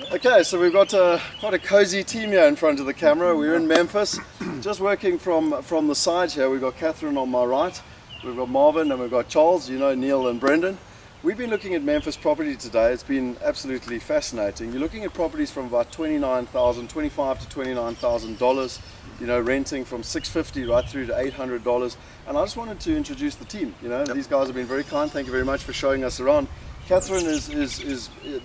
Okay, so we've got quite a cozy team here in front of the camera. We're in Memphis, just working from the side here. We've got Catherine on my right, we've got Marvin, and we've got Charles, you know, Neil and Brendan. We've been looking at Memphis property today. It's been absolutely fascinating. You're looking at properties from about $25,000 to $29,000, you know, renting from $650 right through to $800. And I just wanted to introduce the team. You know, these guys have been very kind. Thank you very much for showing us around. Catherine is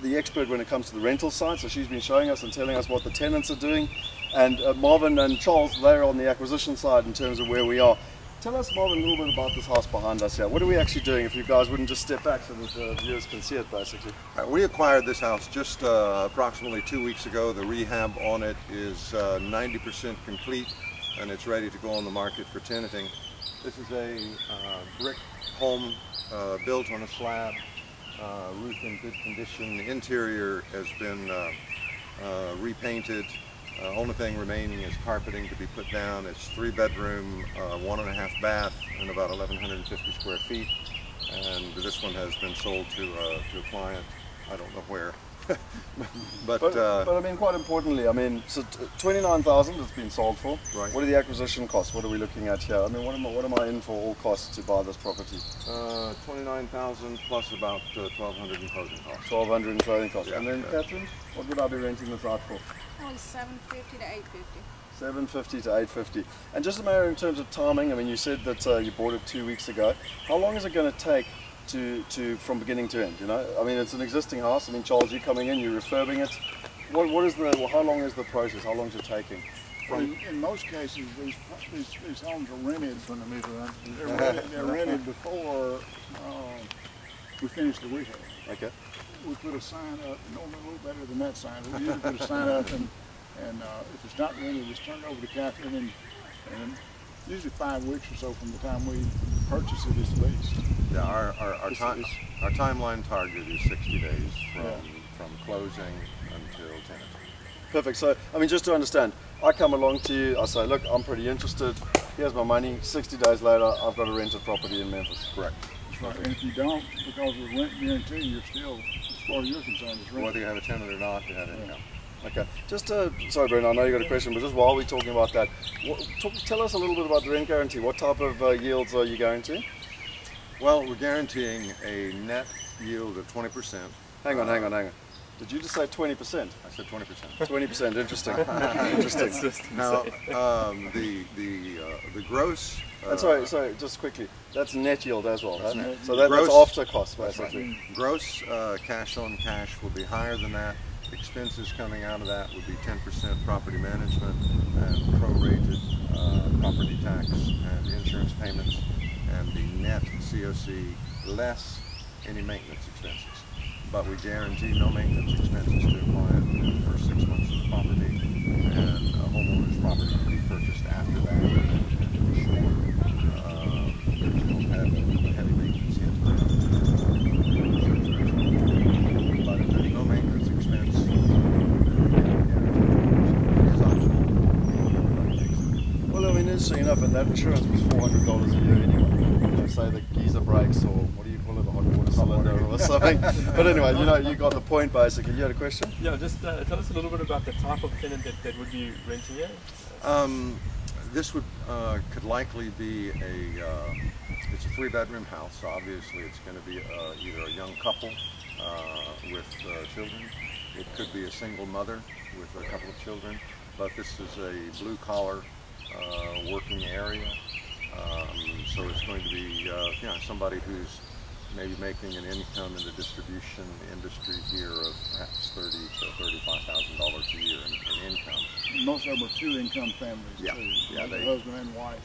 the expert when it comes to the rental side, so she's been showing us and telling us what the tenants are doing. And Marvin and Charles, they're on the acquisition side in terms of where we are. Tell us, Marvin, a little bit about this house behind us here. What are we actually doing, if you guys wouldn't just step back so that the viewers can see it, basically? We acquired this house just approximately 2 weeks ago. The rehab on it is 90% complete, and it's ready to go on the market for tenanting. This is a brick home built on a slab. Roof in good condition. The interior has been repainted. Only thing remaining is carpeting to be put down. It's 3-bedroom, 1.5 bath, and about 1,150 square feet. And this one has been sold to a client. I don't know where. but I mean, quite importantly, I mean, so $29,000 it's been sold for. Right. What are the acquisition costs? What are we looking at here? I mean, what am I in for all costs to buy this property? $29,000 plus about $1,200 in closing costs. $1,200 in closing costs. Yeah, And then, yeah. Catherine, what would I be renting this out for? Only $750 to $850. $750 to $850. And just a matter in terms of timing, I mean, you said that you bought it 2 weeks ago. How long is it going to take from beginning to end? You know, I mean, it's an existing house. I mean, Charles, you're coming in, you're refurbing it. How long is the process? How long is it taking? In most cases, these homes are rented. They're rented before we finish the rehab. Okay. We put a sign up, normally a little better than that sign. We usually put a sign up, and if it's not rented, it's turned over to Catherine, and usually 5 weeks or so from the time we purchase it, it's leased. Yeah, our timeline target is 60 days from closing until tenanting. Perfect. So, I mean, just to understand, I come along to you, I say, look, I'm pretty interested, here's my money, 60 days later, I've got a rented property in Memphis. Correct. Right. And if you don't, because of the rent guarantee, you're still, as far as you're concerned, it's rent. Whether you have a tenant or not, you have income. Okay. Just, sorry, Brendan, I know you got a question, but just while we're talking about that, tell us a little bit about the rent guarantee. What type of yields are you guaranteeing? Well, we're guaranteeing a net yield of 20%. Hang on. Did you just say 20%? I said 20%. 20%, interesting. Interesting. Now, the gross... And sorry, just quickly, that's net yield as well, right? Net. So that's after cost, basically. Right. Gross cash on cash will be higher than that. Expenses coming out of that would be 10% property management and prorated property tax and insurance payments, and the net COC less any maintenance expenses. But we guarantee no maintenance expenses to a client in the first 6 months of the property, and a homeowner's property can be purchased after that and insured. We don't have a heavy maintenance yet. But if there's no maintenance expense, it's optional. Well, I mean, interesting enough, and that insurance was $400 a year anyway. You know, say the geyser breaks, or what do you call it, a hot water cylinder or something. But anyway, you know, you got the point basically. You had a question? Yeah, just tell us a little bit about the type of tenant that would be renting it. This would could likely be it's a 3-bedroom house, so obviously it's going to be either a young couple with children. It could be a single mother with a couple of children, but this is a blue-collar working area, so it's going to be you know, somebody who's maybe making an income in the distribution industry here of perhaps $30,000 to $35,000 a year in income. Most of them are 2-income families, yeah. too. Yeah, the husband and wife.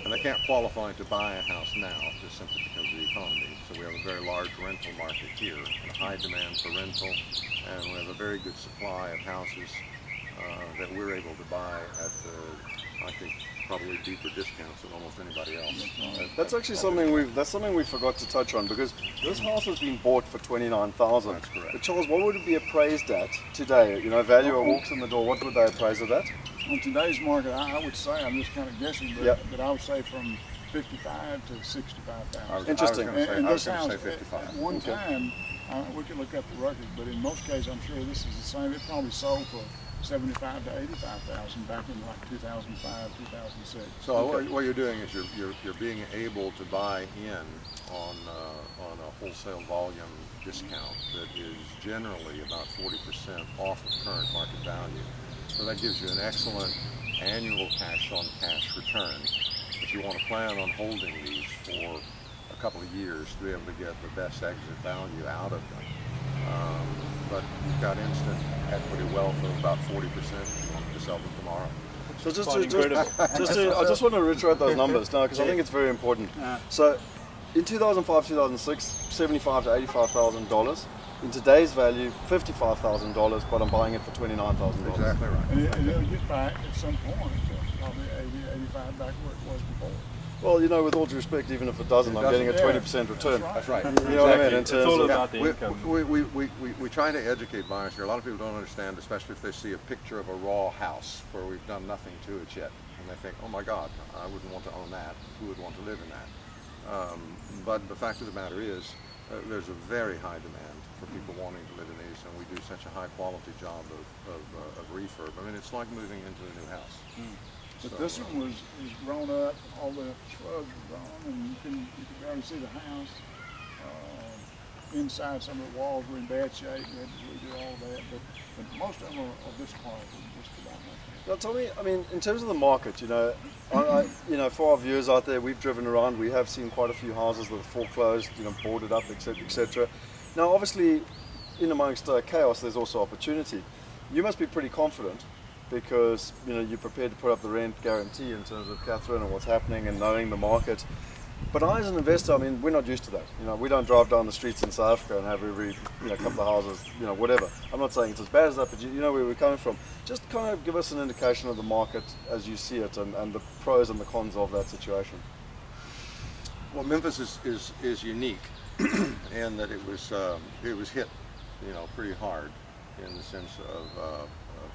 And they can't qualify to buy a house now just simply because of the economy. So we have a very large rental market here and a high demand for rental, and we have a very good supply of houses that we're able to buy at I think probably deeper discounts than almost anybody else. That's actually something we forgot to touch on, because this house has been bought for $29,000. That's correct. But Charles, what would it be appraised at today? You know, valuer walks in the door, what would they appraise it at? On today's market, I would say, I'm just kind of guessing, but I would say from 55 to 65,000. Interesting. I was going to say 55. At one time, We could look up the records, but in most cases, I'm sure this is the same. It probably sold for 75 to 85,000 back in like 2005, 2006. So what you're doing is you're being able to buy in on a wholesale volume discount that is generally about 40% off of current market value. So that gives you an excellent annual cash-on-cash return. But you want to plan on holding these for a couple of years to be able to get the best exit value out of them. But you've got instant equity wealth of about 40% if you want to sell them tomorrow. So I just want to reiterate those numbers now because I think it's very important. So in 2005, 2006, $75,000 to $85,000. In today's value, $55,000, but I'm buying it for $29,000. Exactly right. And it'll get back at some point, probably 80, 85 back where it was before. Well, you know, with all due respect, even if it doesn't, I'm getting a 20% return. That's right. You know what I mean? In It's all about the income. We try to educate buyers here. A lot of people don't understand, especially if they see a picture of a raw house where we've done nothing to it yet. And they think, oh my God, I wouldn't want to own that. Who would want to live in that? But the fact of the matter is, there's a very high demand for people wanting to live in these, and we do such a high quality job of refurb. I mean, it's like moving into a new house. But so, this one was grown up, all the shrubs were gone, and you can barely see the house. Inside, some of the walls were in bad shape, we had to redo all that, but most of them are this quality, just about like that. Now tell me, I mean, in terms of the market, you know, you know, for our viewers out there, we've driven around, we have seen quite a few houses that are foreclosed, you know, boarded up, etc., etc. Now, obviously, in amongst chaos, there's also opportunity. You must be pretty confident because, you know, you're prepared to put up the rent guarantee in terms of Catherine and what's happening and knowing the market. But I, as an investor, I mean, we're not used to that. You know, we don't drive down the streets in South Africa and have every, you know, couple of houses, you know, whatever. I'm not saying it's as bad as that, but you know where we're coming from. Just kind of give us an indication of the market as you see it and the pros and the cons of that situation. Well, Memphis is unique in that it was hit, you know, pretty hard in the sense of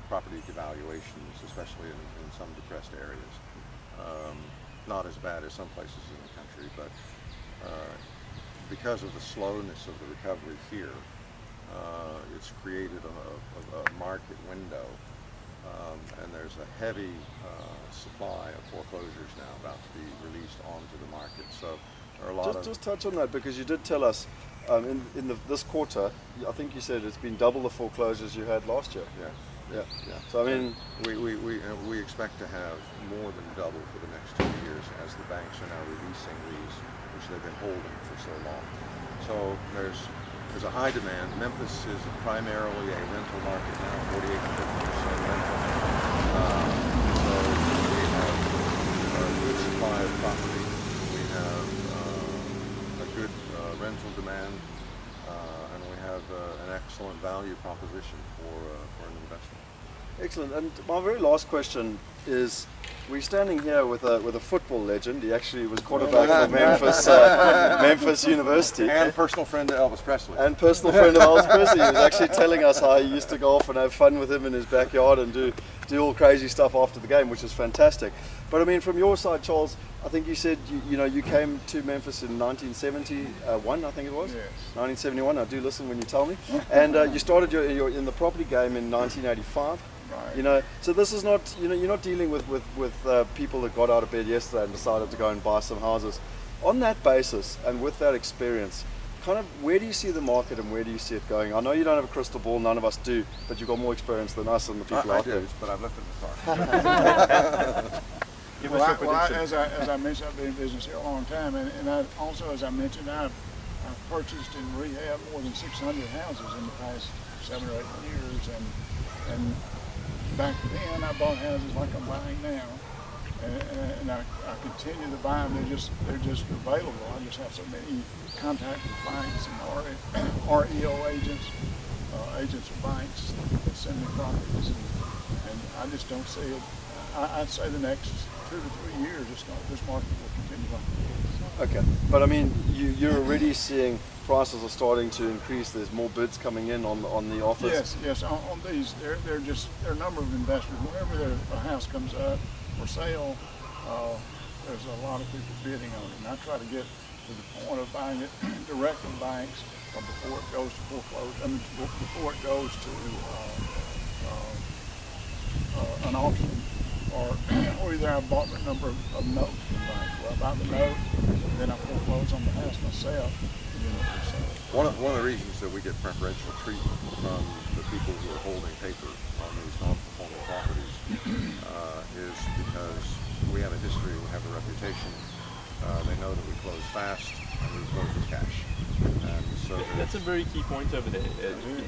property devaluations, especially in some depressed areas. Not as bad as some places in the country, but because of the slowness of the recovery here, it's created a market window, and there's a heavy supply of foreclosures now about to be released onto the market. So there are a lot just touch on that, because you did tell us in this quarter, I think you said it's been double the foreclosures you had last year. Yes. Yeah. So I mean, we expect to have more than double for the next 2 years as the banks are now releasing these, which they've been holding for so long. So there's a high demand. Memphis is primarily a rental market now, 48 to 50% rental. So we have a good supply of property. We have a good rental demand, and we have an excellent value proposition for an investment. Excellent. And my very last question is, we're standing here with a football legend. He actually was quarterback for Memphis, Memphis University. And personal friend of Elvis Presley. And personal friend of Elvis Presley. He was actually telling us how he used to go off and have fun with him in his backyard and do all crazy stuff after the game, which is fantastic. But I mean, from your side, Charles, I think you said you came to Memphis in 1971, I think it was? Yes. 1971, I do listen when you tell me. And you started your in the property game in 1985. Right. You know, so this is not, you know, you're not dealing with people that got out of bed yesterday and decided to go and buy some houses. On that basis and with that experience, kind of where do you see the market and where do you see it going? I know you don't have a crystal ball, none of us do, but you've got more experience than us and the people out there. I do, but I've looked at the chart. Well, as I mentioned, I've been in business here a long time, and I also, as I mentioned, I've purchased and rehabbed more than 600 houses in the past 7 or 8 years, and back then I bought houses like I'm buying now, and I continue to buy them. They're just available. I just have so many contacts with banks and REO agents, agents of banks that send me properties, and I just don't see it. I'd say the next 2 to 3 years, this market will continue like this. Okay, but I mean, you're already seeing prices are starting to increase. There's more bids coming in on the offers. Yes. On these, there are a number of investors. Whenever a house comes up for sale, there's a lot of people bidding on it. And I try to get to the point of buying it direct from banks before it goes to foreclosure. I mean, before it goes to an auction, or either I bought a number of notes from banks. Well, I buy the note, then I foreclose on the house myself, and then it resell. One of the reasons that we get preferential treatment from the people who are holding paper on these non-performing properties is because we have a history, we have a reputation. They know that we close fast and we close with cash. And so that's a very key point over there.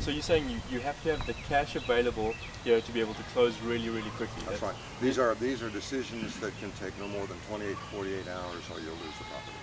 So you're saying you have to have the cash available, you know, to be able to close really, really quickly. That's right. These are decisions that can take no more than 28 to 48 hours, or you'll lose the property.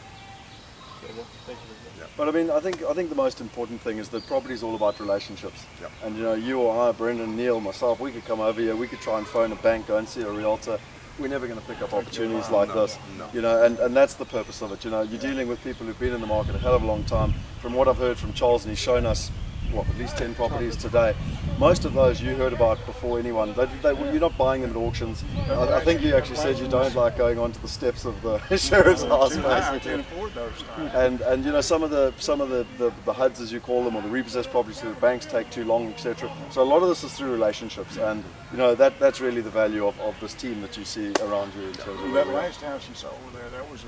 Okay, well, thank you very much. Yeah. But I mean, I think the most important thing is that property is all about relationships. Yep. And you know, you or I, Brendan, Neil, myself, we could come over here, we could try and phone a bank, go and see a realtor. We're never going to pick up opportunities like this, you know, and that's the purpose of it. You know, you're dealing with people who've been in the market a hell of a long time. From what I've heard from Charles, and he's shown us, what, at least 10 properties today. Most of those you heard about before anyone. You're not buying them at auctions. I think you actually said you don't like going onto the steps of the sheriff's house, basically. And you know, some of the HUDs, as you call them, or the repossessed properties through the banks take too long, etc. So a lot of this is through relationships, and you know that's really the value of this team that you see around you. In terms of that last house you saw over there, that was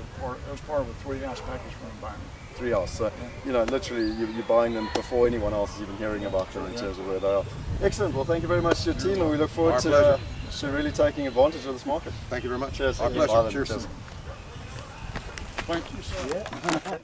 part of a 3-house package from buying. 3 house. So, you know, literally you're buying them before anyone else is even hearing about them in terms of where they are. Excellent. Well, thank you very much to your team, and we look forward to really taking advantage of this market. Thank you very much. Cheers. Our pleasure. Cheers. Thank you, sir. Yeah.